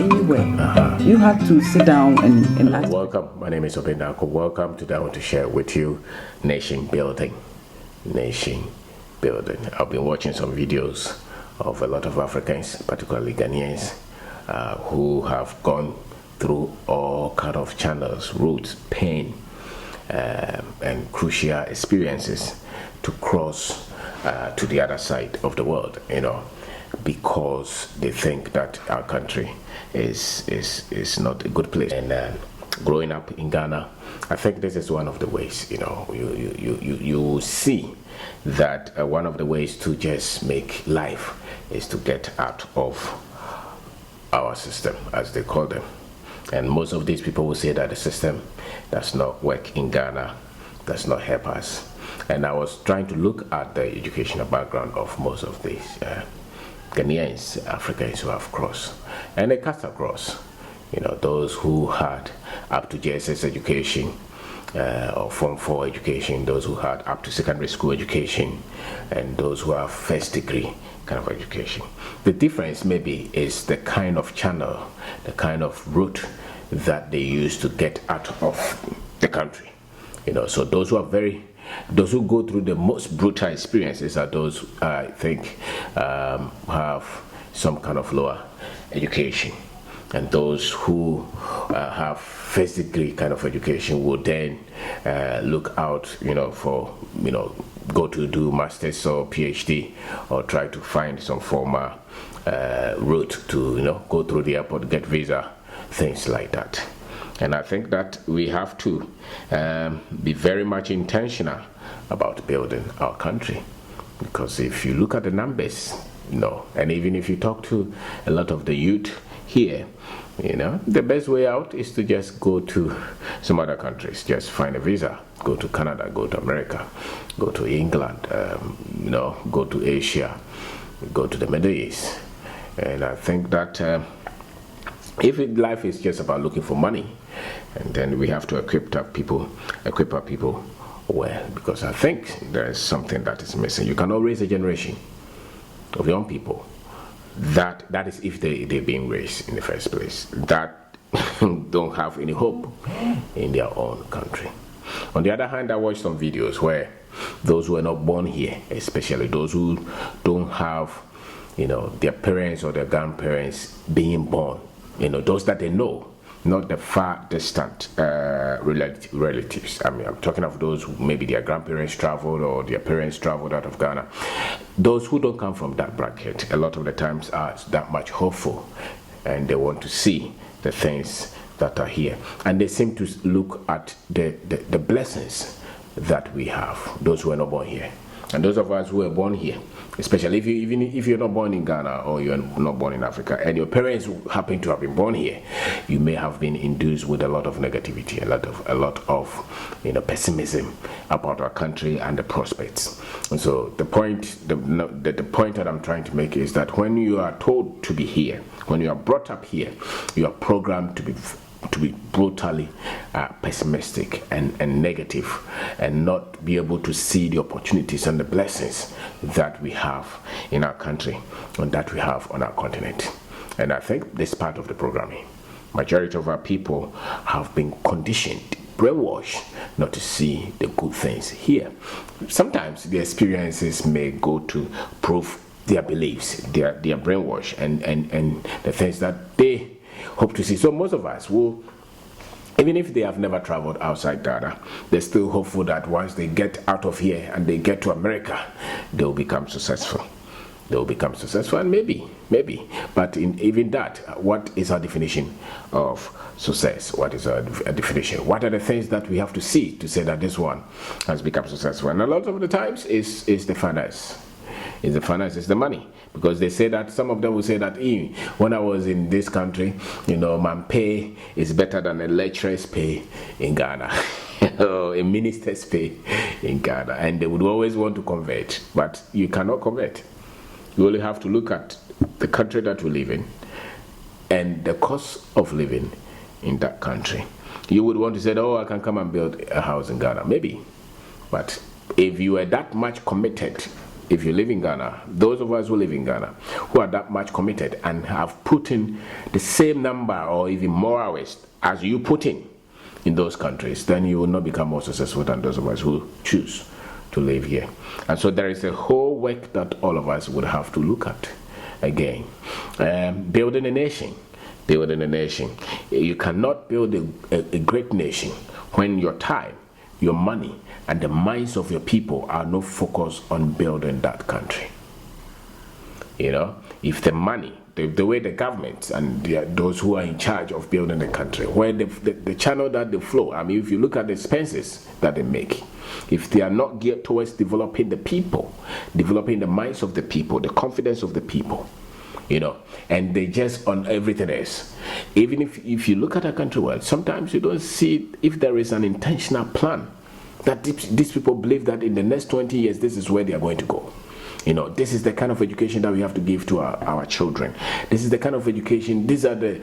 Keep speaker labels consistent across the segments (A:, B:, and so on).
A: anywhere. You have to sit down and ask.
B: Welcome. My name is Kwabena Darko. Welcome. Today I want to share with you nation building. Nation building. I've been watching some videos of a lot of Africans, particularly Ghanaians, who have gone through all kind of channels, routes, pain, and crucial experiences to cross to the other side of the world, because they think that our country is not a good place. And growing up in Ghana, I think this is one of the ways. You see that one of the ways to just make life is to get out of our system, as they call them. And most of these people will say that the system does not work in Ghana, does not help us. And I was trying to look at the educational background of most of these Ghanaians, Africans who have crossed. And they cut across, those who had up to JSS education, or Form 4 education, those who had up to secondary school education, and those who have first degree kind of education. The difference maybe is the kind of channel, the kind of route that they use to get out of the country. So those who go through the most brutal experiences are those, I think, have some kind of lower education. And those who have first degree kind of education will then look out, for, go to do masters or PhD, or try to find some formal route to, go through the airport, get visa, things like that. And I think that we have to be very much intentional about building our country, because if you look at the numbers, and even if you talk to a lot of the youth here, the best way out is to just go to some other countries, just find a visa, go to Canada, go to America, go to England, go to Asia, go to the Middle East. And I think that if life is just about looking for money, and then we have to equip our people well, because I think there's something that is missing. You cannot raise a generation of young people that is if they're being raised in the first place, that don't have any hope in their own country. On the other hand, I watched some videos where those who are not born here, especially those who don't have their parents or their grandparents being born, those that they know, not the far distant relatives. I mean, I'm talking of those who maybe their grandparents traveled or their parents traveled out of Ghana. Those who don't come from that bracket, a lot of the times are that much hopeful, and they want to see the things that are here. And they seem to look at the blessings that we have, those who are not born here. And those of us who are born here, especially even if you're not born in Ghana or you're not born in Africa, and your parents happen to have been born here, you may have been induced with a lot of negativity, a lot of pessimism about our country and the prospects. And so the point that I'm trying to make is that when you are told to be here, when you are brought up here, you are programmed to be brutally pessimistic and negative, and not be able to see the opportunities and the blessings that we have in our country and that we have on our continent. And I think this part of the programming, majority of our people have been conditioned, brainwashed, not to see the good things here. Sometimes the experiences may go to prove their beliefs, their brainwash, and the things that they hope to see. So most of us will, even if they have never traveled outside Ghana, they're still hopeful that once they get out of here and they get to America, they'll become successful. And maybe. But in even that, what is our definition of success? What is our definition? What are the things that we have to see to say that this one has become successful? And a lot of the times is the finance. It's the finance, it's the money. Because they say that, some of them will say that, when I was in this country, my pay is better than a lecturer's pay in Ghana, or a minister's pay in Ghana. And they would always want to convert, but you cannot convert. You only have to look at the country that we live in and the cost of living in that country. You would want to say, I can come and build a house in Ghana, maybe. But if you are that much committed if you live in Ghana, those of us who live in Ghana, who are that much committed and have put in the same number or even more hours as you put in those countries, then you will not become more successful than those of us who choose to live here. And so there is a whole work that all of us would have to look at again. Building a nation. Building a nation. You cannot build a great nation when your time, your money, and the minds of your people are not focused on building that country. You know, if the money, the way the government and those who are in charge of building the country, where the channel that they flow, I mean, if you look at the expenses that they make, if they are not geared towards developing the people, developing the minds of the people, the confidence of the people, you know, and they just on everything else. Even if you look at a country well, sometimes you don't see if there is an intentional plan that these people believe that in the next 20 years, this is where they are going to go. You know, this is the kind of education that we have to give to our children. This is the kind of education, these are the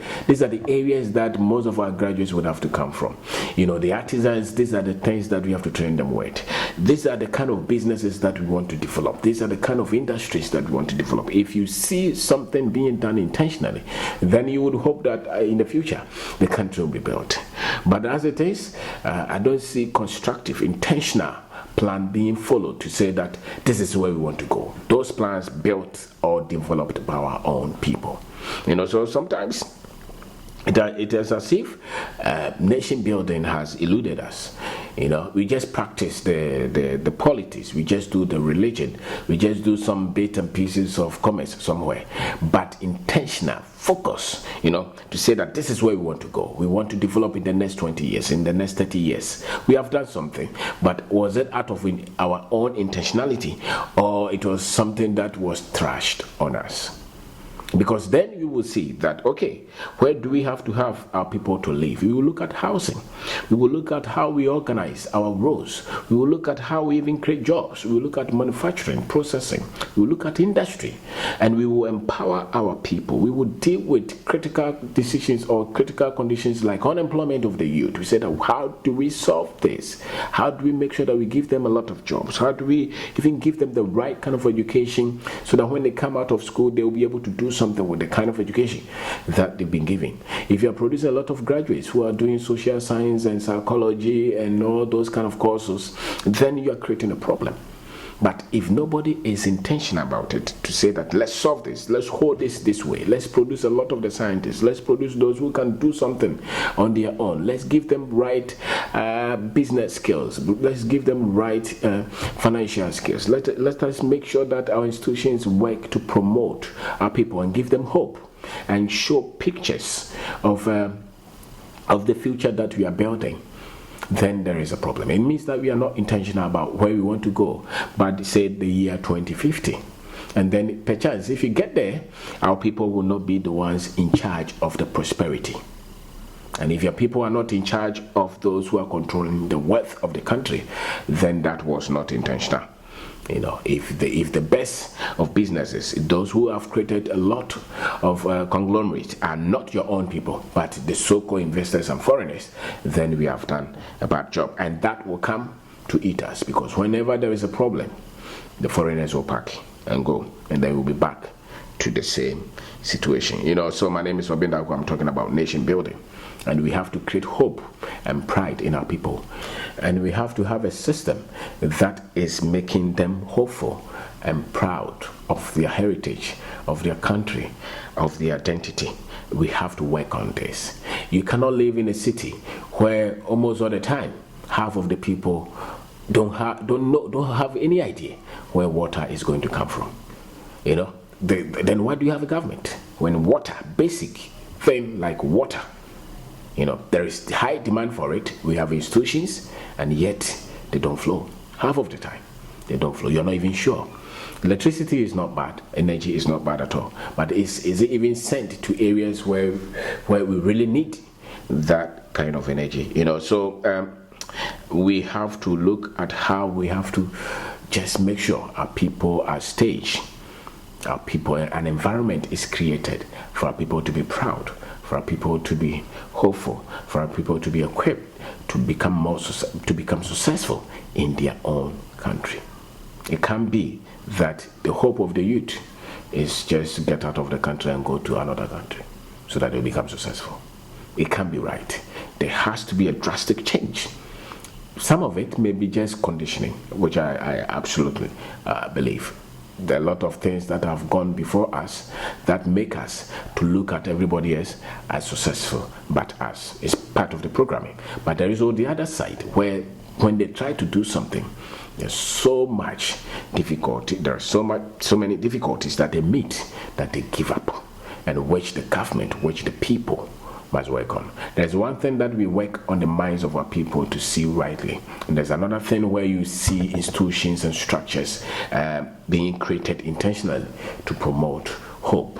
B: areas that most of our graduates would have to come from. You know, the artisans, these are the things that we have to train them with. These are the kind of businesses that we want to develop. These are the kind of industries that we want to develop. If you see something being done intentionally, then you would hope that in the future, the country will be built. But as it is, I don't see constructive, intentional plan being followed to say that this is where we want to go. Those plans built or developed by our own people. You know, so sometimes it is as if nation building has eluded us. You know, we just practice the politics, we just do the religion, we just do some bits and pieces of commerce somewhere. But intentional focus, you know, to say that this is where we want to go. We want to develop in the next 20 years, in the next 30 years. We have done something, but was it out of our own intentionality, or it was something that was thrashed on us? Because then you will see that, okay, where do we have to have our people to live? We will look at housing. We will look at how we organize our roads. We will look at how we even create jobs. We will look at manufacturing, processing. We will look at industry. And we will empower our people. We will deal with critical decisions or critical conditions like unemployment of the youth. We said, how do we solve this? How do we make sure that we give them a lot of jobs? How do we even give them the right kind of education so that when they come out of school, they will be able to do something with the kind of education that they've been given? If you are producing a lot of graduates who are doing social science and psychology and all those kind of courses, then you are creating a problem. But if nobody is intentional about it, to say that let's solve this, let's hold this way, let's produce a lot of the scientists, let's produce those who can do something on their own, let's give them right business skills, let's give them right financial skills, let us make sure that our institutions work to promote our people and give them hope and show pictures of the future that we are building. Then there is a problem. It means that we are not intentional about where we want to go, but say the year 2050. And then perchance, if you get there, our people will not be the ones in charge of the prosperity. And if your people are not in charge of those who are controlling the wealth of the country, then that was not intentional. You know, if the best of businesses, those who have created a lot of conglomerates are not your own people, but the so-called investors and foreigners, then we have done a bad job. And that will come to eat us, because whenever there is a problem, the foreigners will pack and go, and then we'll be back to the same situation. You know, so my name is Kwabena Darko. I'm talking about nation building. And we have to create hope and pride in our people. And we have to have a system that is making them hopeful and proud of their heritage, of their country, of their identity. We have to work on this. You cannot live in a city where almost all the time half of the people don't have any idea where water is going to come from. You know, then why do you have a government when water, basic thing like water, you know, there is high demand for it? We have institutions, and yet they don't flow. Half of the time, they don't flow. You're not even sure. Electricity is not bad. Energy is not bad at all. But is it even sent to areas where we really need that kind of energy? You know, so we have to look at how we have to just make sure our people are staged. Our people, an environment is created for our people to be proud, for our people to be hopeful, for our people to be equipped to become successful in their own country. It can't be that the hope of the youth is just get out of the country and go to another country so that they become successful. It can't be right. There has to be a drastic change. Some of it may be just conditioning, which I absolutely believe. There are a lot of things that have gone before us that make us to look at everybody else as successful, but us. It's part of the programming. But there is all the other side where when they try to do something, there's so much difficulty. There are so many difficulties that they meet that they give up, and which the government, which the people must work on. There's one thing that we work on the minds of our people to see rightly, and there's another thing where you see institutions and structures being created intentionally to promote hope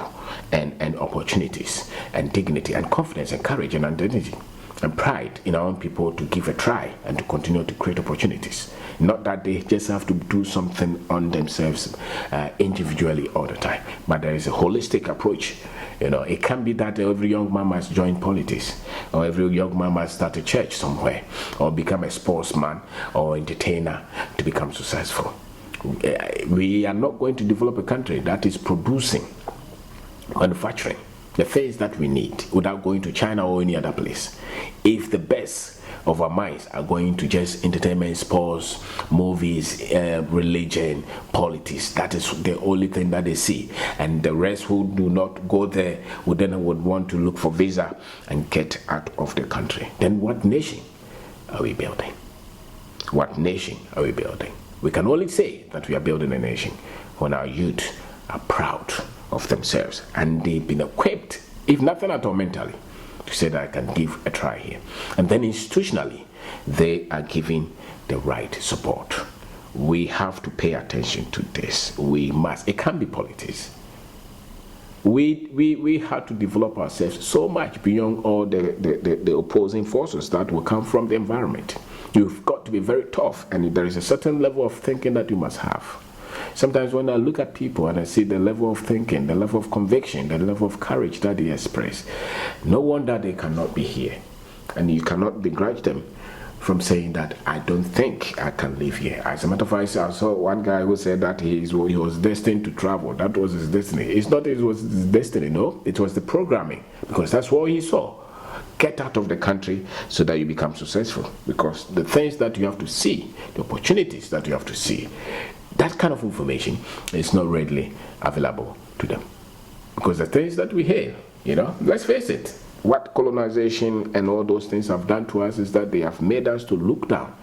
B: and opportunities and dignity and confidence and courage and identity and pride in our own people to give a try and to continue to create opportunities. Not that they just have to do something on themselves individually all the time, but there is a holistic approach. It can be that every young man must join politics, or every young man must start a church somewhere, or become a sportsman or entertainer to become successful. We are not going to develop a country that is producing, manufacturing the things that we need without going to China or any other place. If the best of our minds are going to just entertainment, sports, movies, religion, politics, that is the only thing that they see, and the rest who do not go there would want to look for visa and get out of the country, then what nation are we building? What nation are we building? We can only say that we are building a nation when our youth are proud of themselves and they've been equipped, if nothing at all mentally, to say that I can give a try here. And then institutionally, they are giving the right support. We have to pay attention to this. We must. It can't be politics. We have to develop ourselves so much beyond all the opposing forces that will come from the environment. You've got to be very tough, and there is a certain level of thinking that you must have. Sometimes when I look at people and I see the level of thinking, the level of conviction, the level of courage that they express, no wonder they cannot be here. And you cannot begrudge them from saying that I don't think I can live here. As a matter of fact, I saw one guy who said that he was destined to travel. That was his destiny. It's not it was his destiny, no. It was the programming, because that's what he saw. Get out of the country so that you become successful, because the things that you have to see, the opportunities that you have to see, that kind of information is not readily available to them. Because the things that we hear, let's face it, what colonization and all those things have done to us is that they have made us to look down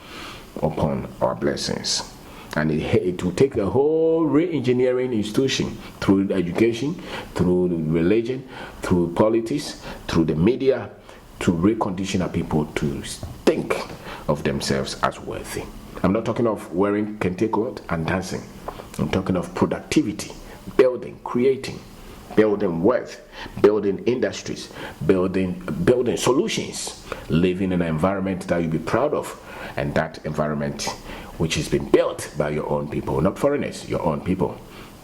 B: upon our blessings. And it will take a whole re-engineering institution through education, through religion, through politics, through the media, to recondition our people to think of themselves as worthy. I'm not talking of wearing kente cloth and dancing. I'm talking of productivity, building, creating, building wealth, building industries, building solutions, living in an environment that you'll be proud of, and that environment which has been built by your own people, not foreigners, your own people.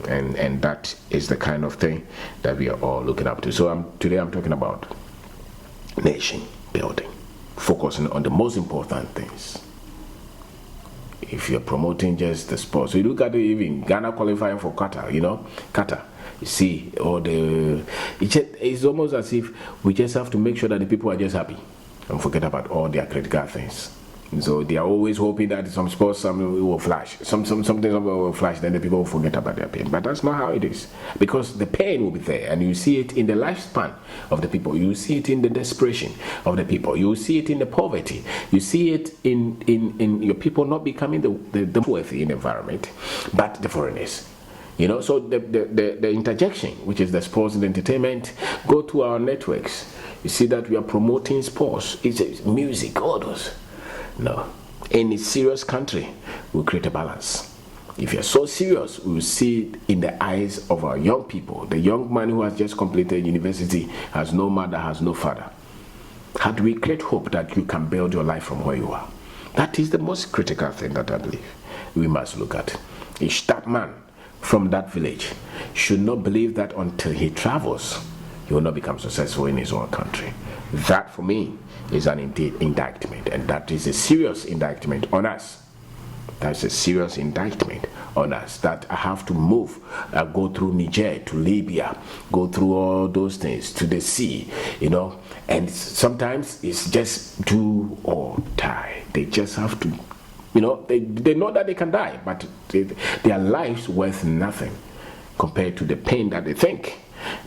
B: And that is the kind of thing that we are all looking up to. So today I'm talking about nation building, focusing on the most important things. If you're promoting just the sports, so you look at even Ghana qualifying for Qatar, Qatar, you see, it's almost as if we just have to make sure that the people are just happy and forget about all their critical things. So they are always hoping that some sports, something will flash, something will flash, then the people will forget about their pain. But that's not how it is, because the pain will be there, and you see it in the lifespan of the people. You see it in the desperation of the people. You see it in the poverty. You see it in your people not becoming the wealthy in the environment, but the foreigners. So the interjection, which is the sports and entertainment, go to our networks. You see that we are promoting sports, it's music, all those. No, any serious country will create a balance. If you're so serious, we will see it in the eyes of our young people. The young man who has just completed university, has no mother, has no father. How do we create hope that you can build your life from where you are? That is the most critical thing that I believe we must look at. Each that man from that village should not believe that until he travels, he will not become successful in his own country. That for me is an indictment, and that is a serious indictment on us That's a serious indictment on us, that I have to move, go through Niger to Libya, go through all those things to the sea, and sometimes it's just do or die. They just have to, they know that they can die, but their lives worth nothing compared to the pain that they think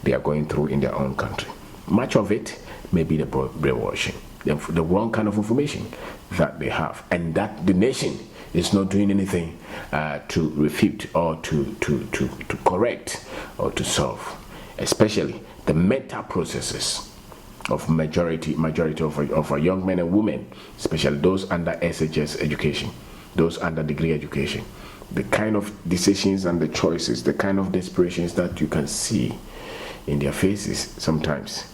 B: they are going through in their own country. Much of it may be the brainwashing, the wrong kind of information that they have, and that the nation is not doing anything to refute or to correct or to solve, especially the mental processes of majority of our young men and women, especially those under SHS education, those under degree education. The kind of decisions and the choices, the kind of desperations that you can see in their faces sometimes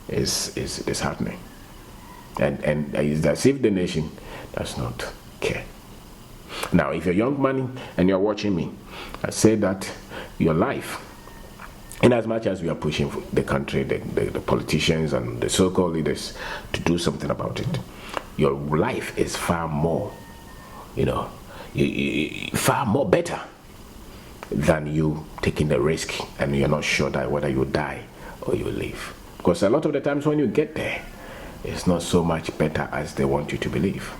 B: is disheartening. And it's as if the nation does not care. Now, if you're a young man and you're watching me, I say that your life, in as much as we are pushing the country, the politicians and the so-called leaders to do something about it, your life is far more, far more better than you taking the risk and you're not sure that whether you die or you live. Because a lot of the times when you get there, it's not so much better as they want you to believe.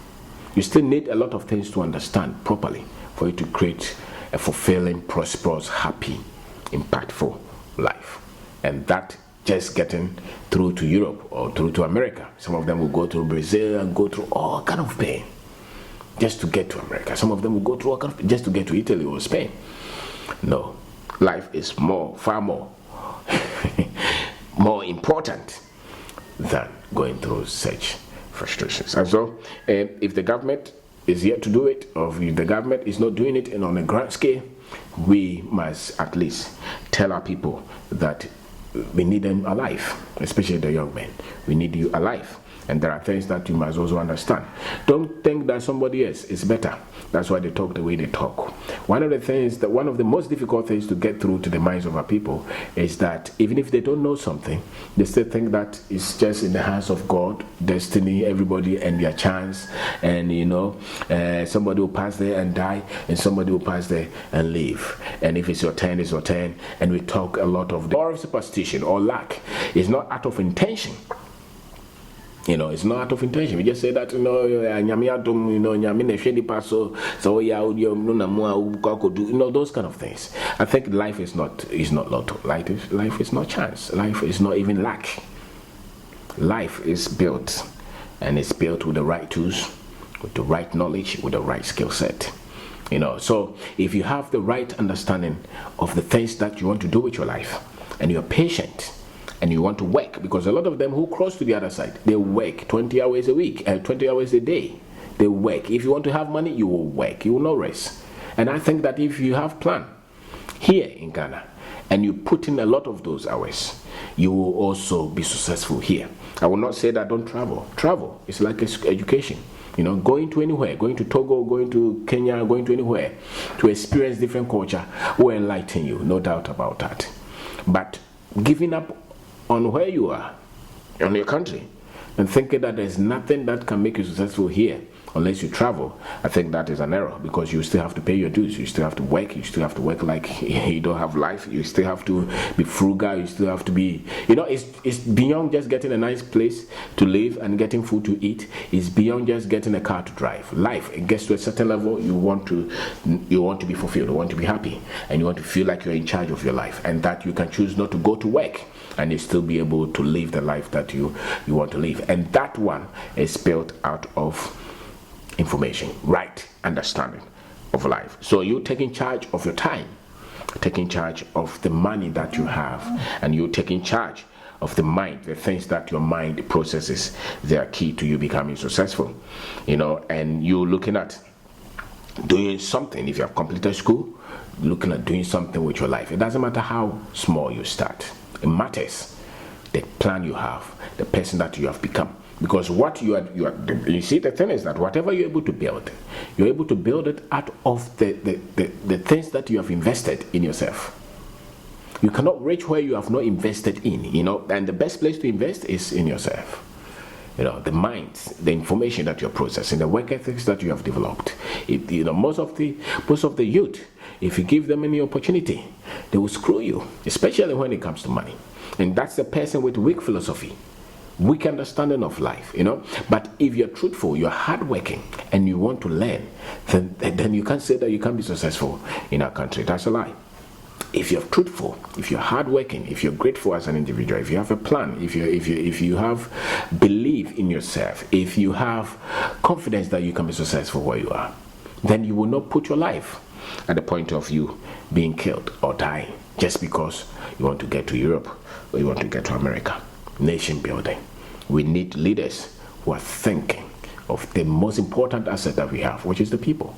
B: You still need a lot of things to understand properly for you to create a fulfilling, prosperous, happy, impactful life. And that just getting through to Europe or through to America. Some of them will go through Brazil and go through all kind of pain just to get to America. Some of them will go through all kind of just to get to Italy or Spain. No, life is far more more important than going through such frustrations. And so, if the government is yet to do it, or if the government is not doing it on a grand scale, we must at least tell our people that we need them alive, especially the young men. We need you alive. And there are things that you must also understand. Don't think that somebody else is better. That's why they talk the way they talk. One of the most difficult things to get through to the minds of our people is that even if they don't know something, they still think that it's just in the hands of God, destiny, everybody and their chance. And somebody will pass there and die, and somebody will pass there and live. And if it's your turn, it's your turn. And we talk a lot of or superstition or lack. It's not out of intention. It's not out of intention. We just say that, those kind of things. I think life is not lotto. Life is not chance. Life is not even luck. Life is built, and it's built with the right tools, with the right knowledge, with the right skill set. So if you have the right understanding of the things that you want to do with your life, and you're patient, and you want to work, because a lot of them who cross to the other side, they work 20 hours a week, 20 hours a day. They work. If you want to have money, you will work. You will not rest. And I think that if you have plan here in Ghana, and you put in a lot of those hours, you will also be successful here. I will not say that don't travel. Travel is like education. Going to anywhere, going to Togo, going to Kenya, going to anywhere to experience different culture will enlighten you, no doubt about that. But giving up on where you are, on your country, and thinking that there's nothing that can make you successful here unless you travel, I think that is an error, because you still have to pay your dues. You still have to work. You still have to work like you don't have life. You still have to be frugal. You still have to be, it's beyond just getting a nice place to live and getting food to eat. It's beyond just getting a car to drive. Life, it gets to a certain level, you want to be fulfilled, you want to be happy, and you want to feel like you're in charge of your life, and that you can choose not to go to work and you still be able to live the life that you want to live. And that one is built out of information, right understanding of life. So you taking charge of your time, taking charge of the money that you have, and you taking charge of the mind, the things that your mind processes. They are key to you becoming successful. And you looking at doing something. If you have completed school, looking at doing something with your life. It doesn't matter how small you start. It matters the plan you have, the person that you have become. Because what you see, the thing is that whatever you're able to build, you're able to build it out of the things that you have invested in yourself. You cannot reach where you have not invested in, and the best place to invest is in yourself. the minds, the information that you're processing, the work ethics that you have developed. Most of the youth, if you give them any opportunity, they will screw you, especially when it comes to money. And that's the person with weak philosophy, weak understanding of life, But if you're truthful, you're hardworking, and you want to learn, then you can't say that you can't be successful in our country. That's a lie. If you're truthful, if you're hardworking, if you're grateful as an individual, if you have a plan, if you have belief in yourself, if you have confidence that you can be successful where you are, then you will not put your life at the point of you being killed or dying just because you want to get to Europe or you want to get to America. Nation building. We need leaders who are thinking of the most important asset that we have, which is the people.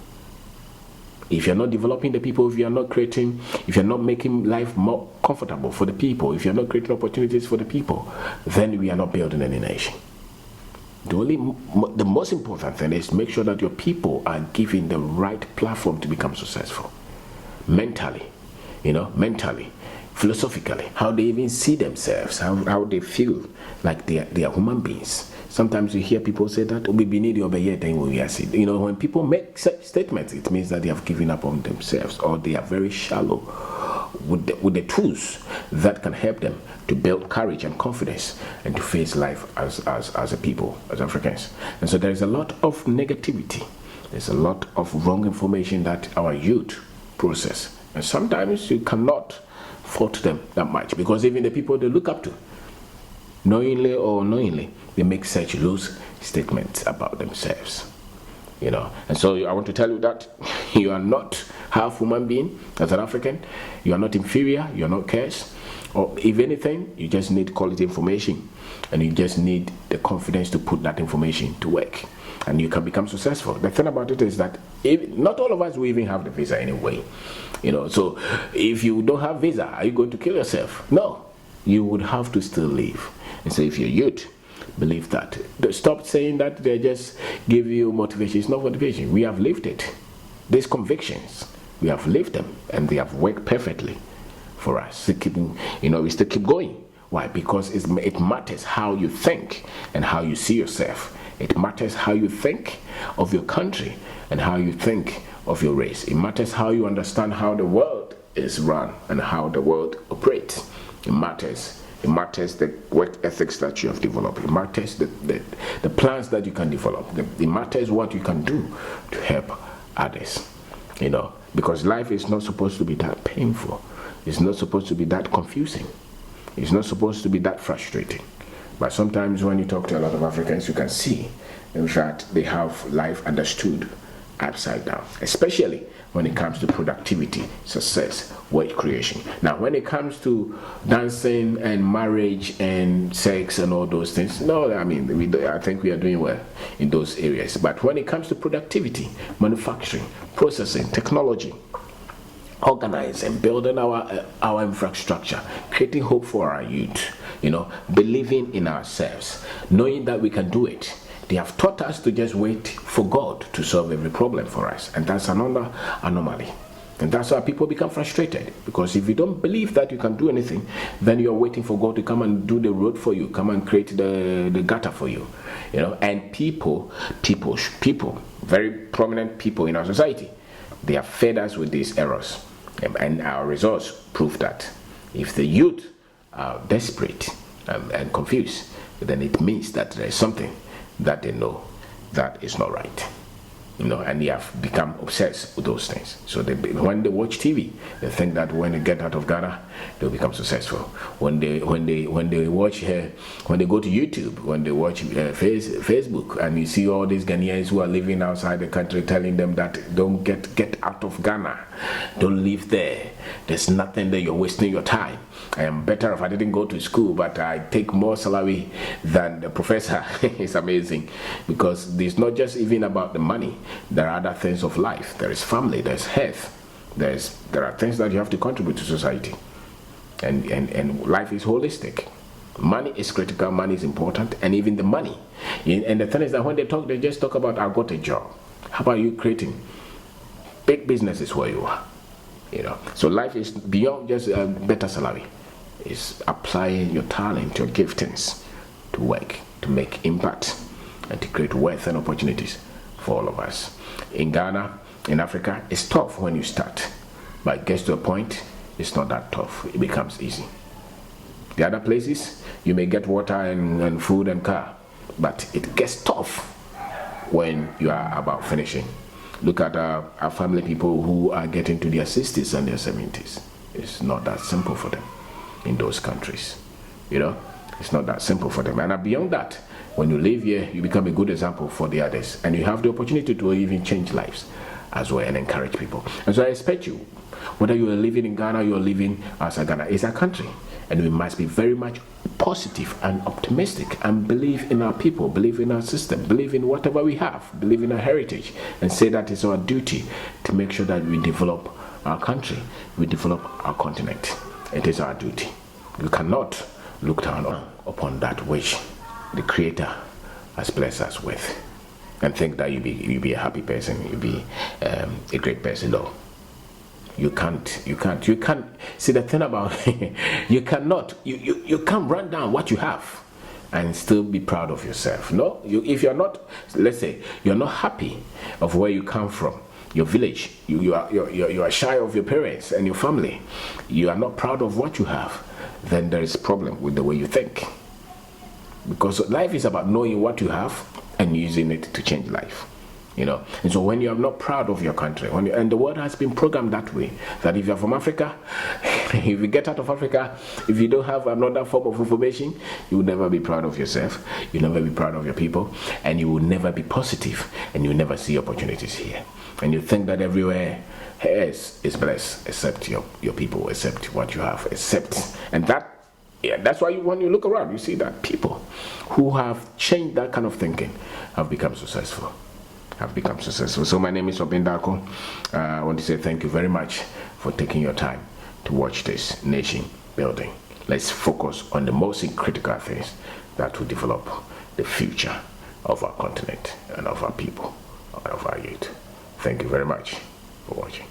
B: If you're not developing the people, if you're not making life more comfortable for the people, if you're not creating opportunities for the people, then we are not building any nation. The most important thing is make sure that your people are given the right platform to become successful. Mentally, philosophically, how they even see themselves, how they feel like they are human beings. Sometimes you hear people say that when people make such statements, it means that they have given up on themselves, or they are very shallow with the tools that can help them to build courage and confidence and to face life as a people, as Africans. And so there is a lot of negativity. There's a lot of wrong information that our youth process. And sometimes you cannot fault them that much, because even the people they look up to, knowingly or unknowingly, they make such loose statements about themselves. And so I want to tell you that you are not half human being as an African. You are not inferior, you are not cursed, or if anything, you just need quality information, and you just need the confidence to put that information to work, and you can become successful. The thing about it is that not all of us will even have the visa anyway. So if you don't have visa, are you going to kill yourself? No, you would have to still live. And so if you're youth, believe that. Stop saying that they just give you motivation. It's not motivation. We have lived it. These convictions, we have lived them, and they have worked perfectly for us. We still keep going. Why? Because it matters how you think and how you see yourself. It matters how you think of your country and how you think of your race. It matters how you understand how the world is run and how the world operates. It matters the work ethics that you have developed. It matters the plans that you can develop. It matters what you can do to help others. Because life is not supposed to be that painful. It's not supposed to be that confusing. It's not supposed to be that frustrating. But sometimes when you talk to a lot of Africans, you can see, in fact, they have life understood upside down, especially when it comes to productivity, success, wealth creation. Now, when it comes to dancing and marriage and sex and all those things, I think we are doing well in those areas. But when it comes to productivity, manufacturing, processing, technology, organizing, building our infrastructure, creating hope for our youth, believing in ourselves, knowing that we can do it. They have taught us to just wait for God to solve every problem for us, and that's another anomaly. And that's why people become frustrated, because if you don't believe that you can do anything, then you're waiting for God to come and do the road for you, come and create the gutter for you. And people, very prominent people in our society, they have fed us with these errors. And our results prove that. If the youth are desperate and confused, then it means that there is something that they know that is not right. And they have become obsessed with those things. So when they watch TV, they think that when they get out of Ghana, they'll become successful. When they watch, when they go to YouTube, when they watch Facebook, and you see all these Ghanaians who are living outside the country telling them that don't get out of Ghana, don't live there. There's nothing there. You're wasting your time. I am better if I didn't go to school, but I take more salary than the professor. It's amazing, because it's not just even about the money. There are other things of life. There is family, there's health, there are things that you have to contribute to society, and life is holistic. Money is critical, money is important, and even the money. And the thing is that when they talk, they just talk about, I got a job. How about you creating big businesses where you are? So life is beyond just a better salary. It's applying your talent, your giftings to work to make impact and to create wealth and opportunities for all of us. In Ghana, in Africa, it's tough when you start, but it gets to a point, it's not that tough. It becomes easy. The other places, you may get water and food and car, but it gets tough when you are about finishing. Look at our family people who are getting to their 60s and their 70s. It's not that simple for them in those countries. You know, it's not that simple for them. And beyond that, when you live here, you become a good example for the others, and you have the opportunity to even change lives as well and encourage people. And so I expect you, whether you are living in Ghana, you are living outside Ghana, it's our country, and we must be very much positive and optimistic and believe in our people, believe in our system, believe in whatever we have, believe in our heritage, and say that it's our duty to make sure that we develop our country, we develop our continent. It is our duty. We cannot look down upon that which the Creator has blessed us with and think that you be a happy person, you be a great person. No, you can't see the thing about you can't run down what you have and still be proud of yourself. No, if you're not, let's say you're not happy of where you come from, your village, you are shy of your parents and your family, you are not proud of what you have, then there is a problem with the way you think. Because life is about knowing what you have and using it to change life, you know. And so when you are not proud of your country, and the world has been programmed that way, that if you're from Africa, if you get out of Africa, if you don't have another form of information, you will never be proud of yourself, you'll never be proud of your people, and you will never be positive, and you'll never see opportunities here. And you think that everywhere else is blessed except your people, except what you have, except, and that, yeah, that's why when you look around, you see that people who have changed that kind of thinking have become successful. So my name is Kwabena Darko. I want to say thank you very much for taking your time to watch this nation building. Let's focus on the most critical things that will develop the future of our continent and of our people, of our youth. Thank you very much for watching.